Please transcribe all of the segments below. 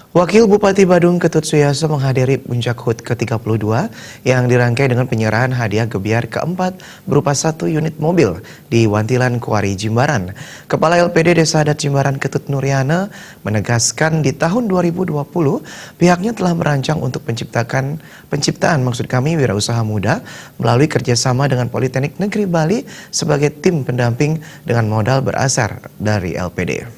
Wakil Bupati Badung Ketut Suyaso menghadiri Puncak HUT ke-32 yang dirangkai dengan penyerahan hadiah gebiar keempat berupa 1 unit mobil di Wantilan Kuari Jimbaran. Kepala LPD Desa Adat Jimbaran Ketut Nuryana menegaskan di tahun 2020 pihaknya telah merancang untuk penciptaan wirausaha muda melalui kerjasama dengan Politeknik Negeri Bali sebagai tim pendamping dengan modal berasal dari LPD.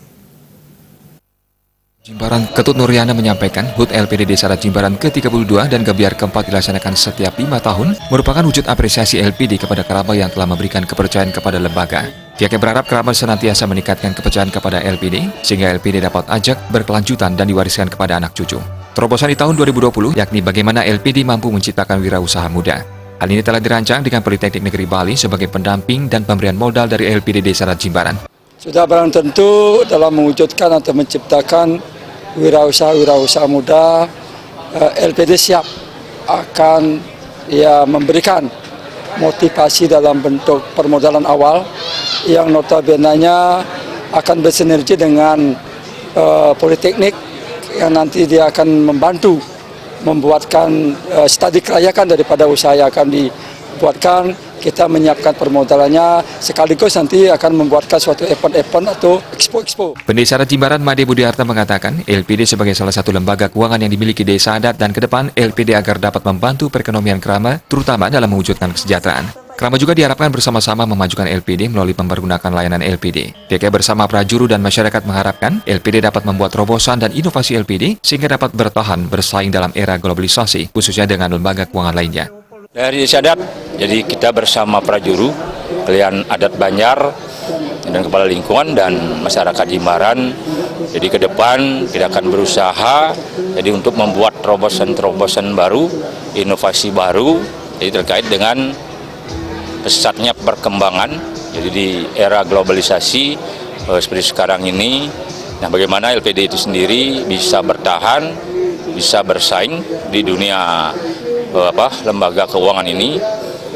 Jimbaran Ketut Nuryana menyampaikan HUT LPD Desa Adat Jimbaran ke-32 dan gebiar keempat dilaksanakan setiap 5 tahun merupakan wujud apresiasi LPD kepada kerabat yang telah memberikan kepercayaan kepada lembaga. Pihaknya berharap kerabat senantiasa meningkatkan kepercayaan kepada LPD sehingga LPD dapat ajak berkelanjutan dan diwariskan kepada anak cucu. Terobosan di tahun 2020 yakni bagaimana LPD mampu menciptakan wirausaha muda. Hal ini telah dirancang dengan Politeknik Negeri Bali sebagai pendamping dan pemberian modal dari LPD Desa Adat Jimbaran. Sudah barang tentu dalam mewujudkan atau menciptakan wirausaha muda, LPD siap akan memberikan motivasi dalam bentuk permodalan awal yang notabene-nya akan bersinergi dengan Politeknik yang nanti dia akan membantu membuatkan studi kelayakan daripada usaha yang akan dibuatkan. Kita menyiapkan permodalannya, sekaligus nanti akan membuatkan suatu event-event atau expo-expo. Pendesa Adat Jimbaran Made Budiarta mengatakan, LPD sebagai salah satu lembaga keuangan yang dimiliki desa adat dan ke depan LPD agar dapat membantu perekonomian Krama, terutama dalam mewujudkan kesejahteraan. Krama juga diharapkan bersama-sama memajukan LPD melalui mempergunakan layanan LPD. PK bersama prajuru dan masyarakat mengharapkan LPD dapat membuat terobosan dan inovasi LPD sehingga dapat bertahan bersaing dalam era globalisasi, khususnya dengan lembaga keuangan lainnya. Dari Desa Adat, jadi kita bersama prajuru, kalian adat Banjar, dan kepala lingkungan dan masyarakat Jimbaran. Jadi ke depan kita akan berusaha jadi untuk membuat terobosan-terobosan baru, inovasi baru, jadi terkait dengan pesatnya perkembangan. Jadi di era globalisasi seperti sekarang ini, nah bagaimana LPD itu sendiri bisa bertahan, bisa bersaing di dunia lembaga keuangan ini,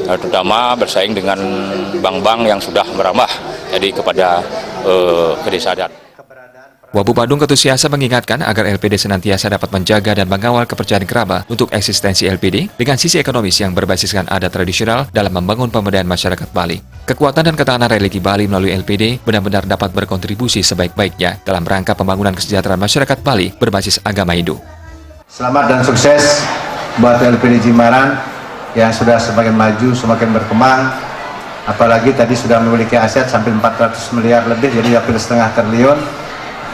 terutama bersaing dengan bank-bank yang sudah merambah jadi kepada ke desa adat. Wabu Badung Ketut Suyaso mengingatkan agar LPD senantiasa dapat menjaga dan mengawal kepercayaan kerabat untuk eksistensi LPD dengan sisi ekonomis yang berbasiskan adat tradisional dalam membangun pemberdayaan masyarakat Bali. Kekuatan dan ketahanan religi Bali melalui LPD benar-benar dapat berkontribusi sebaik-baiknya dalam rangka pembangunan kesejahteraan masyarakat Bali berbasis agama Hindu. Selamat dan sukses buat LPD Jimbaran yang sudah semakin maju, semakin berkembang, apalagi tadi sudah memiliki aset sampai 400 miliar lebih, jadi hampir setengah triliun.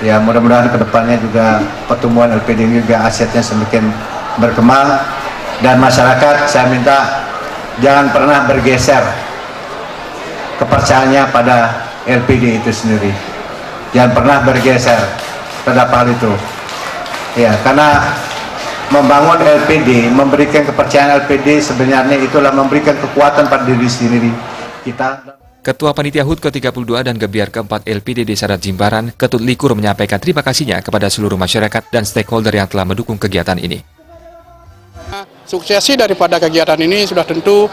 Ya mudah-mudahan kedepannya juga pertumbuhan LPD ini juga asetnya semakin berkembang, dan masyarakat saya minta jangan pernah bergeser kepercayaannya pada LPD itu sendiri, jangan pernah bergeser terhadap hal itu, ya karena membangun LPD, memberikan kepercayaan LPD sebenarnya itulah memberikan kekuatan pada diri sendiri kita. Ketua Panitia HUT ke-32 dan gebiar keempat LPD Desa Adat Jimbaran, Ketut Likur menyampaikan terima kasihnya kepada seluruh masyarakat dan stakeholder yang telah mendukung kegiatan ini. Suksesi daripada kegiatan ini sudah tentu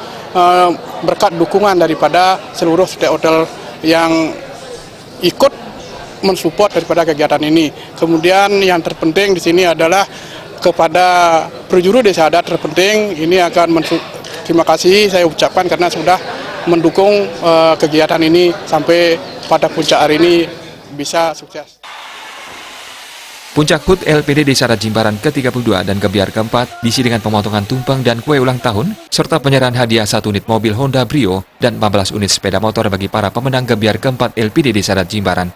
berkat dukungan daripada seluruh stakeholder yang ikut mensupport daripada kegiatan ini. Kemudian yang terpenting di sini adalah kepada prajuru desa adat terpenting ini akan terima kasih saya ucapkan karena sudah mendukung kegiatan ini sampai pada puncak hari ini bisa sukses. Puncak HUT LPD Desa Adat Jimbaran ke-32 dan gebiar keempat diisi dengan pemotongan tumpeng dan kue ulang tahun serta penyerahan hadiah 1 unit mobil Honda Brio dan 14 unit sepeda motor bagi para pemenang gebiar keempat LPD Desa Adat Jimbaran.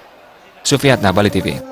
Sufiatna, Bali TV.